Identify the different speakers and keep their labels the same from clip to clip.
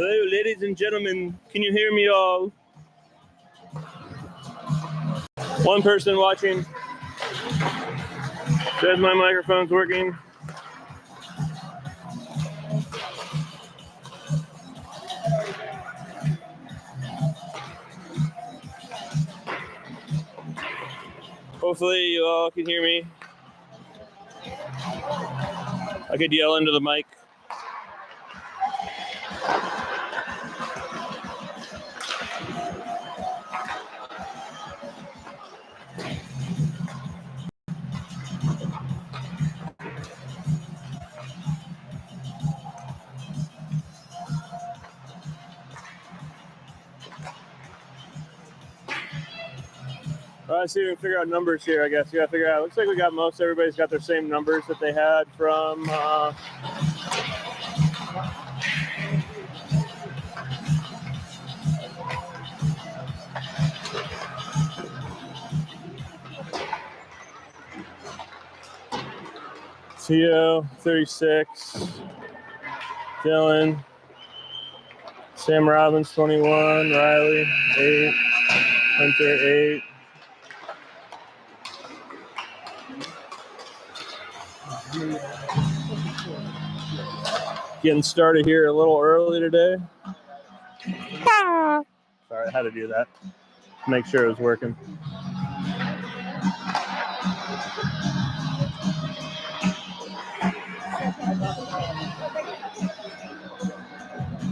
Speaker 1: Hello, ladies and gentlemen. Can you hear me all? One person watching. Says my microphone's working. Hopefully you all can hear me. I could yell into the mic. Let's see if we can figure out numbers here, I guess. You gotta figure out. Looks like we got most everybody's got their same numbers that they had from Theo, 36, Dylan, Sam Robbins, 21, Riley, 8, Hunter, 8. Getting started here a little early today. Sorry, I had to do that. Make sure it was working.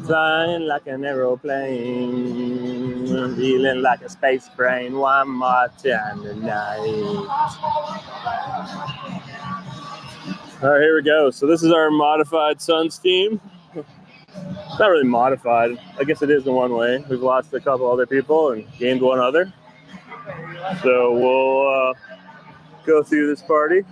Speaker 1: Flying like an aeroplane, feeling like a space brain. One more time tonight. All right, here we go. So this is our modified Suns team. It's not really modified. I guess it is in one way. We've lost a couple other people and gained one other. So we'll go through this party.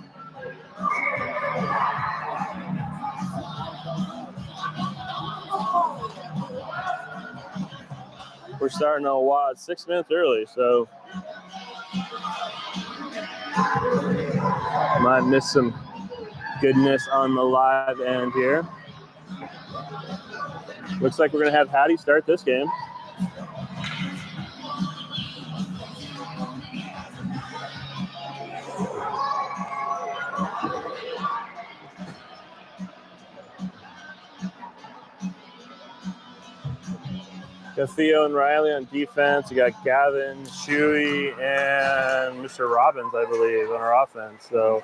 Speaker 1: We're starting a while, 6 minutes early, so might miss some goodness on the live end here. Looks like we're going to have Hattie start this game. Got Theo and Riley on defense. You got Gavin, Shuey, and Mr. Robbins, I believe, on our offense. So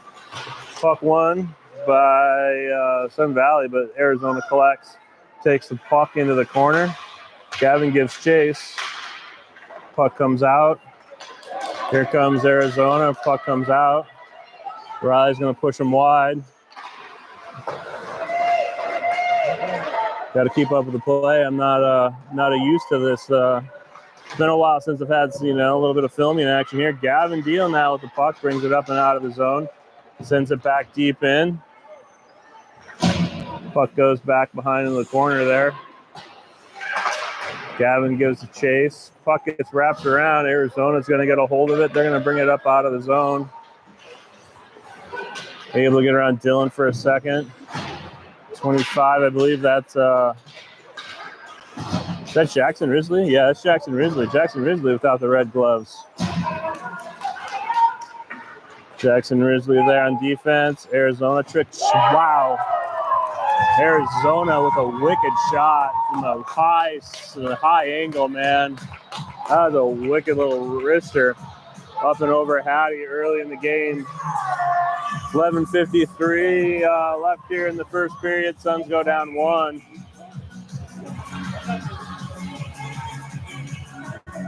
Speaker 1: puck won by Sun Valley, but Arizona collects, takes the puck into the corner. Gavin gives chase. Puck comes out. Here comes Arizona. Puck comes out. Riley's going to push him wide. Got to keep up with the play. I'm not used to this. It's been a while since I've had a little bit of filming action here. Gavin dealing now with the puck, brings it up and out of the zone, sends it back deep in. Puck goes back behind in the corner there. Gavin gives a chase. Puck gets wrapped around. Arizona's going to get a hold of it. They're going to bring it up out of the zone. Able to get around Dylan for a second. 25, I believe that's is that Jackson Risley? Yeah, that's Jackson Risley. Jackson Risley without the red gloves. Jackson Risley there on defense. Arizona trick. Wow. Arizona with a wicked shot from the high angle, man. That was a wicked little wrister up and over Hattie early in the game. 11:53 left here in the first period. Suns go down 1.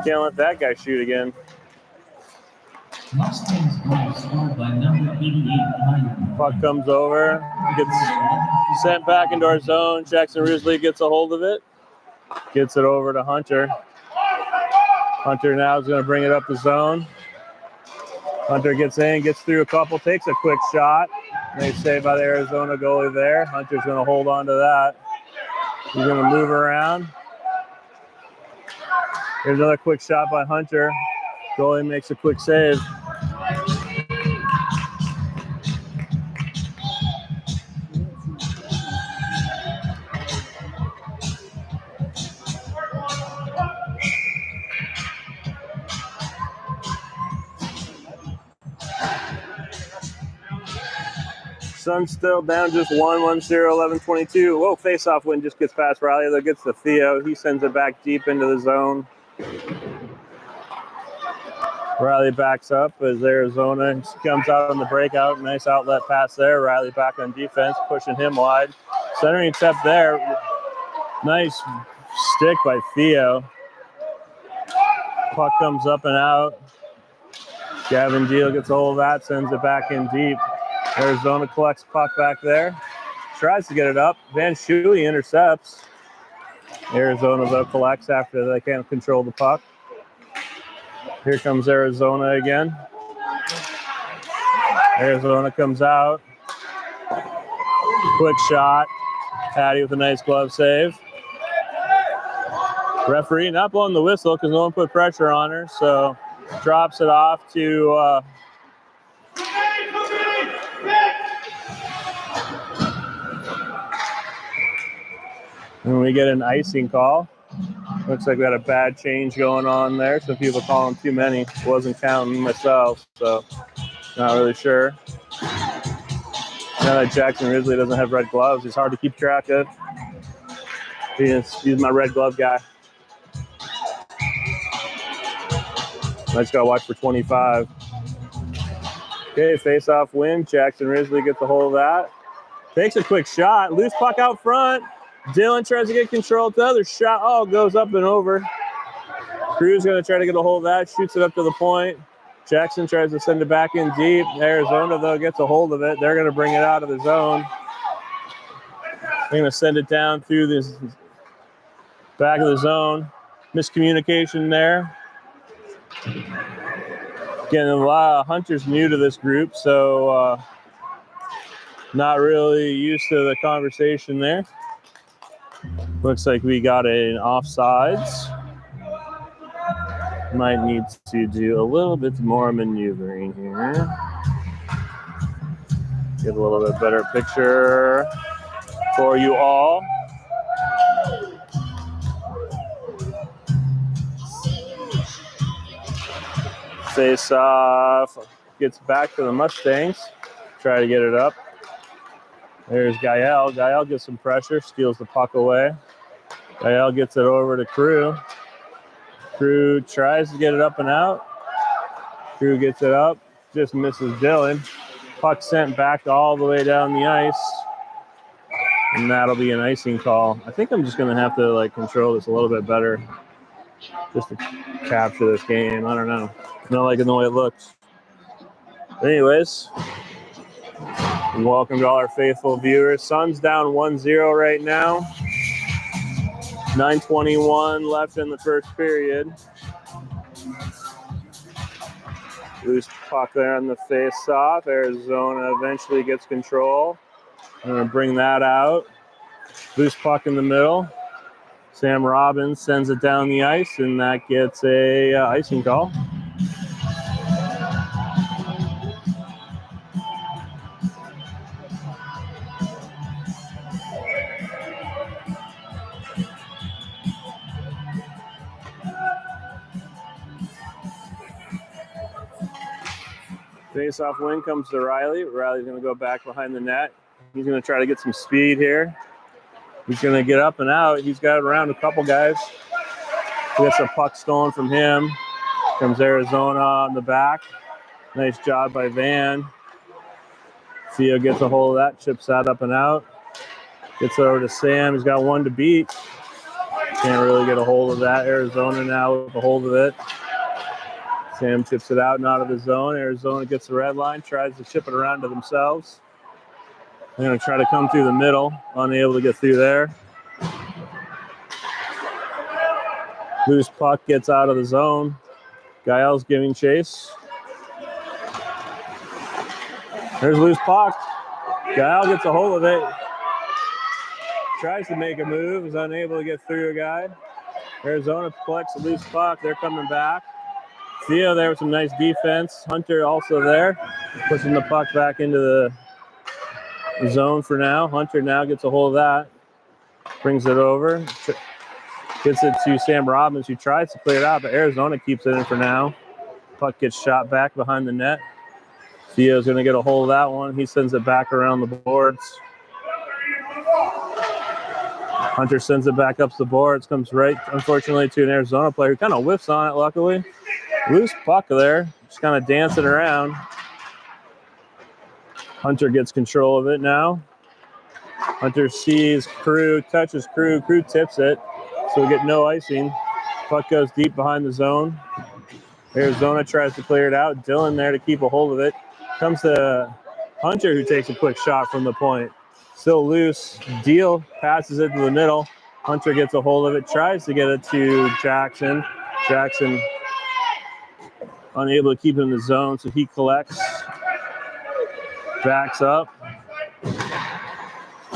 Speaker 1: Can't let that guy shoot again. Puck comes over, gets sent back into our zone. Jackson Risley gets a hold of it, gets it over to Hunter. Hunter now is going to bring it up the zone. Hunter gets in, gets through a couple, takes a quick shot. Nice save by the Arizona goalie there. Hunter's going to hold on to that. He's going to move around. Here's another quick shot by Hunter. Goalie makes a quick save. Suns still down just 1-1-0, 11-22. Whoa, face-off win just gets past Riley. That gets to Theo. He sends it back deep into the zone. Riley backs up as Arizona comes out on the breakout. Nice outlet pass there. Riley back on defense, pushing him wide. Centering step there. Nice stick by Theo. Puck comes up and out. Gavin Deal gets a hold of that, sends it back in deep. Arizona collects puck back there. Tries to get it up. Van Schuey intercepts. Arizona though collects after they can't control the puck. Here comes Arizona again. Arizona comes out. Quick shot. Patty with a nice glove save. Referee not blowing the whistle because no one put pressure on her, so drops it off to and we get an icing call. Looks like we had a bad change going on there. Some people calling too many. Wasn't counting myself, so not really sure. Now that Jackson Ridley doesn't have red gloves, he's hard to keep track of. He's my red glove guy. I just gotta watch for 25. Okay, face-off win. Jackson Ridley gets a hold of that. Takes a quick shot. Loose puck out front. Dylan tries to get control of the other shot. Oh, goes up and over. Cruz going to try to get a hold of that. Shoots it up to the point. Jackson tries to send it back in deep. Arizona, though, gets a hold of it. They're going to bring it out of the zone. They're going to send it down through this back of the zone. Miscommunication there. Getting a lot of Hunters new to this group, so not really used to the conversation there. Looks like we got an offsides. Might need to do a little bit more maneuvering here. Get a little bit better picture for you all. Face off, gets back to the Mustangs. Try to get it up. There's Gael. Gael gets some pressure, steals the puck away. Gael gets it over to Crew. Crew tries to get it up and out. Crew gets it up, just misses Dylan. Puck sent back all the way down the ice. And that'll be an icing call. I think I'm just going to have to control this a little bit better just to capture this game. I don't know. Not liking the way it looks. Anyways, welcome to all our faithful viewers. Suns down 1-0 right now. 9:21 left in the first period. Loose puck there on the face-off. Arizona eventually gets control. I'm going to bring that out. Loose puck in the middle. Sam Robbins sends it down the ice, and that gets a icing call. Face-off win comes to Riley. Riley's going to go back behind the net. He's going to try to get some speed here. He's going to get up and out. He's got around a couple guys. He gets a puck stolen from him. Comes Arizona on the back. Nice job by Van. Theo gets a hold of that, chips that up and out. Gets it over to Sam. He's got one to beat. Can't really get a hold of that. Arizona now with a hold of it. Sam chips it out and out of the zone. Arizona gets the red line, tries to chip it around to themselves. They're going to try to come through the middle, unable to get through there. Loose puck gets out of the zone. Gael's giving chase. There's loose puck. Gael gets a hold of it. Tries to make a move, is unable to get through a guy. Arizona collects a loose puck. They're coming back. Theo there with some nice defense. Hunter also there, pushing the puck back into the zone for now. Hunter now gets a hold of that. Brings it over. Gets it to Sam Robbins, who tries to clear it out, but Arizona keeps it in for now. Puck gets shot back behind the net. Theo's going to get a hold of that one. He sends it back around the boards. Hunter sends it back up the boards. Comes right, unfortunately, to an Arizona player who kind of whiffs on it, luckily. Loose puck there. Just kind of dancing around. Hunter gets control of it now. Hunter sees Crew, touches Crew. Crew tips it, so we get no icing. Puck goes deep behind the zone. Arizona tries to clear it out. Dylan there to keep a hold of it. Comes to Hunter, who takes a quick shot from the point. Still loose. Deal passes it to the middle. Hunter gets a hold of it, tries to get it to Jackson. Jackson unable to keep it in the zone, so he collects. Backs up.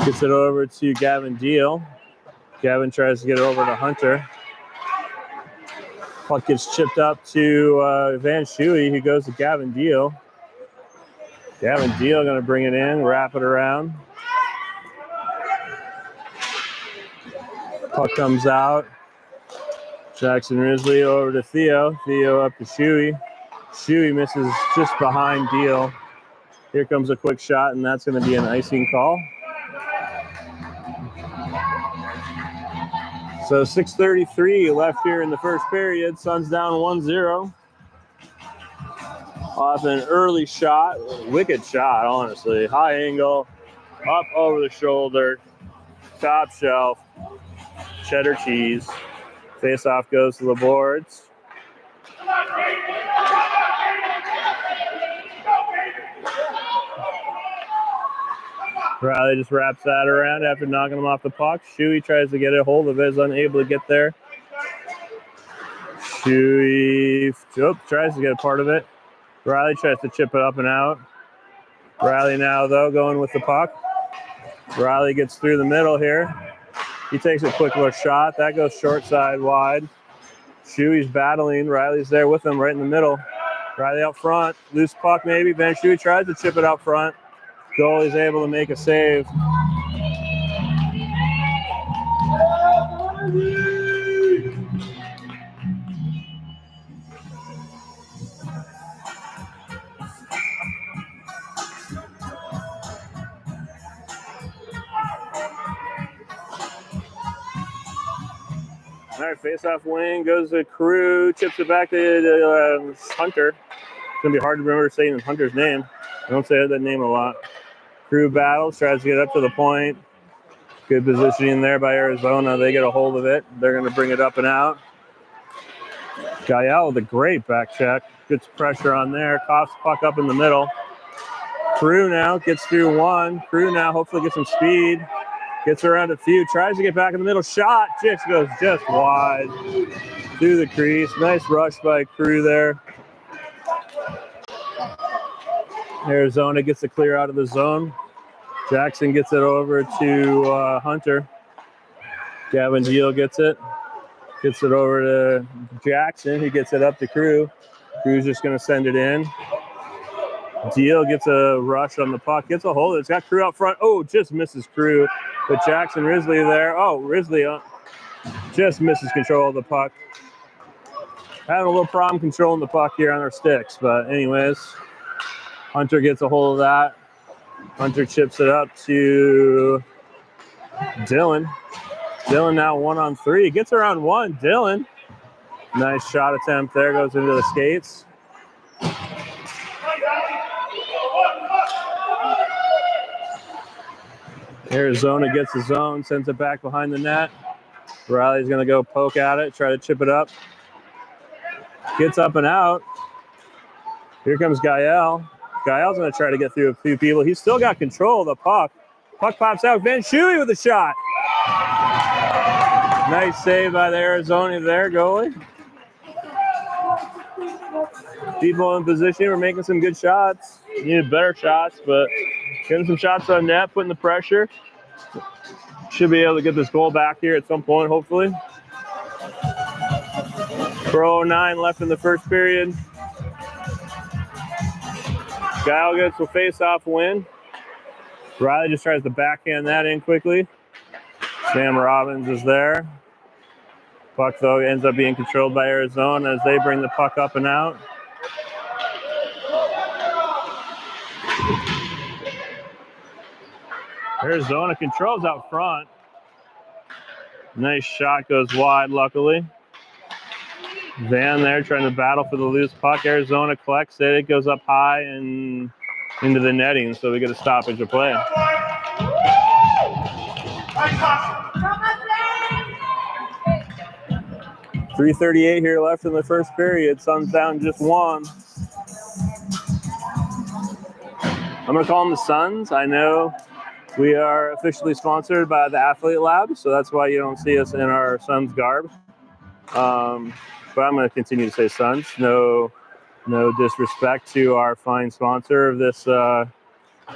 Speaker 1: Gets it over to Gavin Deal. Gavin tries to get it over to Hunter. Puck gets chipped up to Van Schuey, who goes to Gavin Deal. Gavin Deal going to bring it in, wrap it around. Puck comes out. Jackson Risley over to Theo. Theo up to Shuey. Shuey misses just behind Deal. Here comes a quick shot, and that's going to be an icing call. So 6:33 left here in the first period. Suns down 1-0. Off an early shot. Wicked shot, honestly. High angle. Up over the shoulder. Top shelf. Cheddar cheese. Face-off goes to the boards. Riley just wraps that around after knocking him off the puck. Shuey tries to get a hold of it, is unable to get there. Shuey tries to get a part of it. Riley tries to chip it up and out. Riley now, though, going with the puck. Riley gets through the middle here. He takes a quick little shot. That goes short side wide. Shuey's battling. Riley's there with him right in the middle. Riley out front. Loose puck maybe. Van Schuey tries to chip it out front. Goalie's able to make a save. All right, face-off wing, goes to Crew, chips it back to Hunter. It's going to be hard to remember saying Hunter's name. I don't say that name a lot. Crew battles, tries to get up to the point. Good positioning there by Arizona. They get a hold of it. They're going to bring it up and out. Gael with a great back check. Gets pressure on there. Coughs puck up in the middle. Crew now gets through one. Crew now hopefully gets some speed. Gets around a few. Tries to get back in the middle. Shot. Just goes just wide. Through the crease. Nice rush by Crew there. Arizona gets the clear out of the zone. Jackson gets it over to Hunter. Gavin Deal gets it. Gets it over to Jackson. He gets it up to Crew. Crew's just going to send it in. Deal gets a rush on the puck. Gets a hold of it. It's got Crew out front. Oh, just misses Crew. But Jackson Risley there. Oh, Risley just misses control of the puck. Having a little problem controlling the puck here on our sticks. But anyways, Hunter gets a hold of that. Hunter chips it up to Dylan. Dylan now 1-on-3. Gets around one. Dylan. Nice shot attempt there. Goes into the skates. Arizona gets the zone. Sends it back behind the net. Riley's going to go poke at it. Try to chip it up. Gets up and out. Here comes Gael. Gael's going to try to get through a few people. He's still got control of the puck. Puck pops out. Van Schuey with a shot. Nice save by the Arizona there, goalie. People in position. We're making some good shots. Needed better shots, but getting some shots on net, putting the pressure. Should be able to get this goal back here at some point, hopefully. 4:09 left in the first period. Gael gets a face-off win. Riley just tries to backhand that in quickly. Sam Robbins is there. Puck, though, ends up being controlled by Arizona as they bring the puck up and out. Arizona controls out front. Nice shot goes wide, luckily. Van there trying to battle for the loose puck. Arizona collects it. It goes up high and into the netting, so we get a stoppage of play. 3:38 here left in the first period. Suns down just one. I'm going to call them the Suns. I know we are officially sponsored by the Athlete Lab, so that's why you don't see us in our Suns garb. But I'm going to continue to say Suns. No disrespect to our fine sponsor of this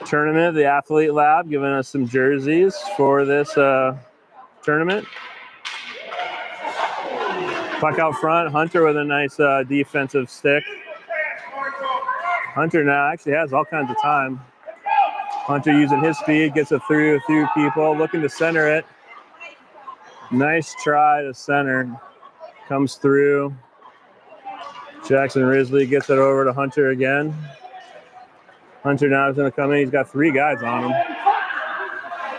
Speaker 1: tournament, the Athlete Lab, giving us some jerseys for this tournament. Puck out front. Hunter with a nice defensive stick. Hunter now actually has all kinds of time. Hunter using his speed, gets it through people, looking to center it. Nice try to center. Comes through. Jackson Risley gets it over to Hunter again. Hunter now is going to come in. He's got 3 guys on him.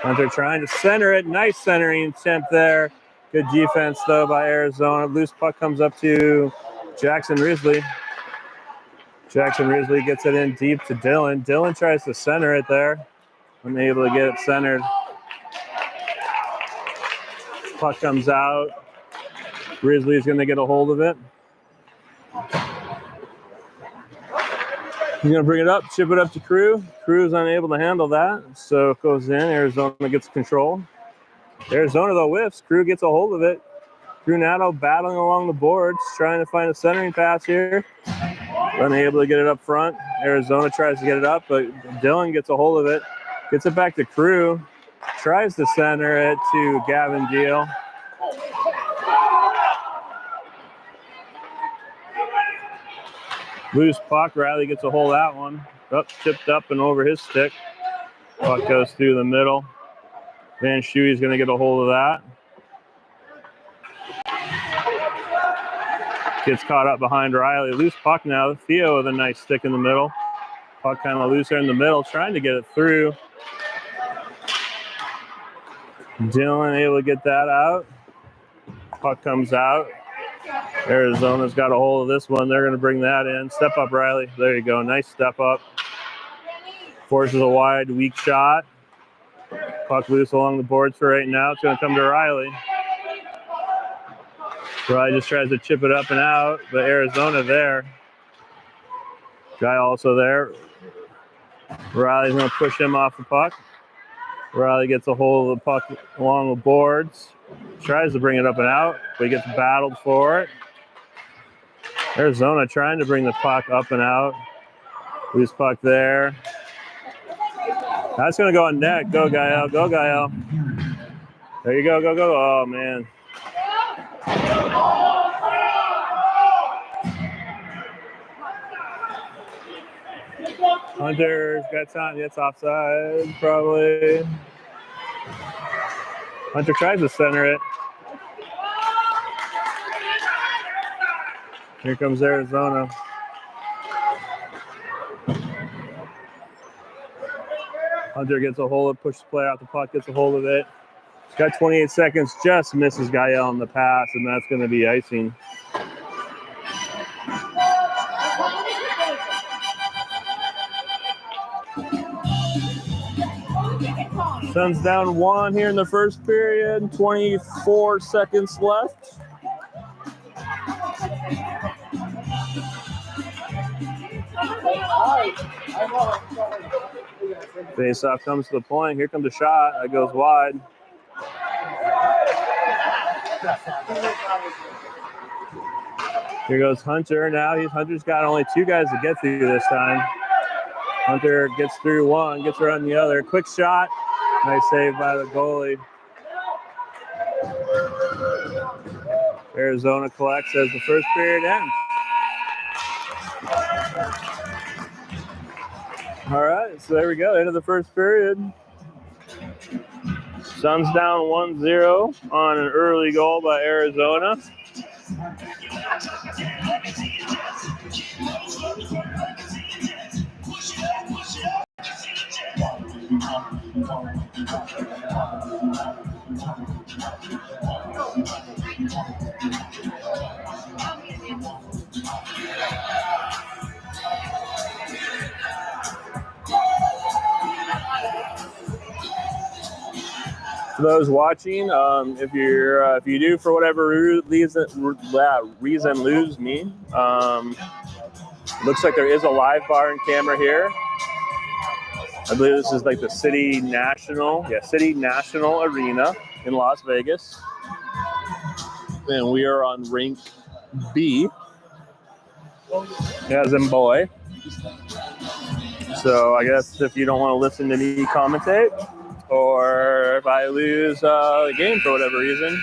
Speaker 1: Hunter trying to center it. Nice centering attempt there. Good defense, though, by Arizona. Loose puck comes up to Jackson Risley. Jackson Risley gets it in deep to Dylan. Dylan tries to center it there. Unable to get it centered. Puck comes out. Risley's going to get a hold of it. He's going to bring it up, chip it up to Crew. Crew's unable to handle that, so it goes in. Arizona gets control. Arizona, though, whiffs. Crew gets a hold of it. Crew Nato battling along the boards, trying to find a centering pass here. Unable to get it up front. Arizona tries to get it up, but Dylan gets a hold of it. Gets it back to Crew. Tries to center it to Gavin Deal. Loose puck. Riley gets a hold of that one. Up, chipped up and over his stick. Puck goes through the middle. Van Shuey's going to get a hold of that. Gets caught up behind Riley. Loose puck now. Theo with a nice stick in the middle. Puck kind of loose there in the middle, trying to get it through. Dylan able to get that out. Puck comes out. Arizona's got a hold of this one. They're going to bring that in. Step up, Riley. There you go. Nice step up. Forces a wide, weak shot. Puck loose along the boards for right now. It's going to come to Riley. Riley just tries to chip it up and out, but Arizona there. Guy also there. Riley's going to push him off the puck. Riley gets a hold of the puck along the boards. Tries to bring it up and out, but he gets battled for it. Arizona trying to bring the puck up and out. Loose puck there. That's going to go on net. Go, Gael. Go, Gael. There you go. Go, go. Oh, man. Hunter's got time. It's offside, probably. Hunter tries to center it. Here comes Arizona. Hunter gets a hold of it, pushes the player out the puck, gets a hold of it. He's got 28 seconds, just misses Gael on the pass, and that's going to be icing. Suns down 1 here in the first period, 24 seconds left. Face-off comes to the point. Here comes the shot. That goes wide. Here goes Hunter. Now Hunter's got only 2 guys to get through this time. Hunter gets through one, gets around the other. Quick shot. Nice save by the goalie. Arizona collects as the first period ends. All right, so there we go. End of the first period. Suns down 1-0 on an early goal by Arizona. For those watching, if you do for whatever reason lose me, looks like there is a live bar and camera here. I believe this is like the City National Arena in Las Vegas, and we are on rink B, as in boy. So I guess if you don't want to listen to me commentate, or if I lose the game for whatever reason,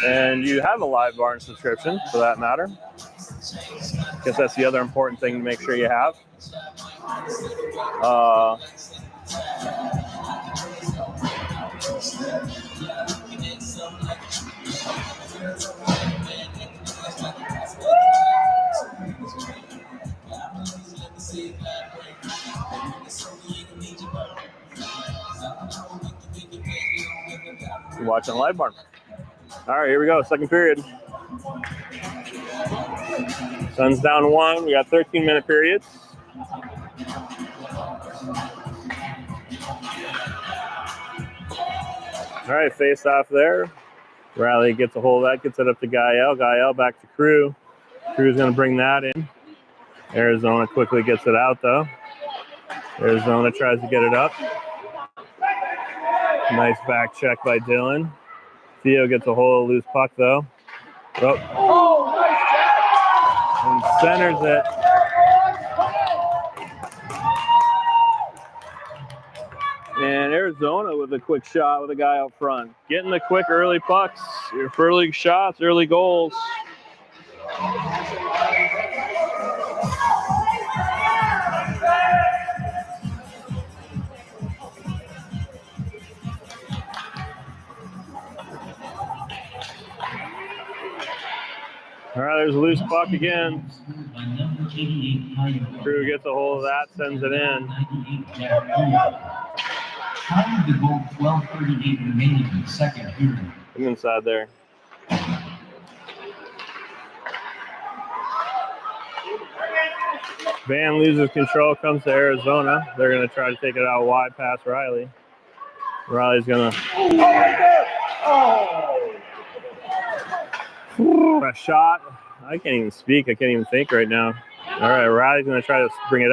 Speaker 1: and you have a live barn subscription for that matter, I guess that's the other important thing to make sure you have. You're watching live barn. All right, here we go. Second period. Sun's down 1. We got 13-minute periods. All right, face off there. Riley gets a hold of that, gets it up to Gael. Gael back to Crew. Crew's going to bring that in. Arizona quickly gets it out, though. Arizona tries to get it up. Nice back check by Dylan. Theo gets a hold of the loose puck, though. Oh, and centers it. And Arizona with a quick shot with a guy out front. Getting the quick early pucks, your early shots, early goals. All right, there's a loose puck again. Crew gets a hold of that, sends it in.
Speaker 2: Time to go 12:38 remaining in the second period.
Speaker 1: I'm inside there. Van loses control, comes to Arizona. They're going to try to take it out wide past Riley. Riley's going to... A shot. I can't even speak. I can't even think right now. All right, Riley's going to try to bring it out.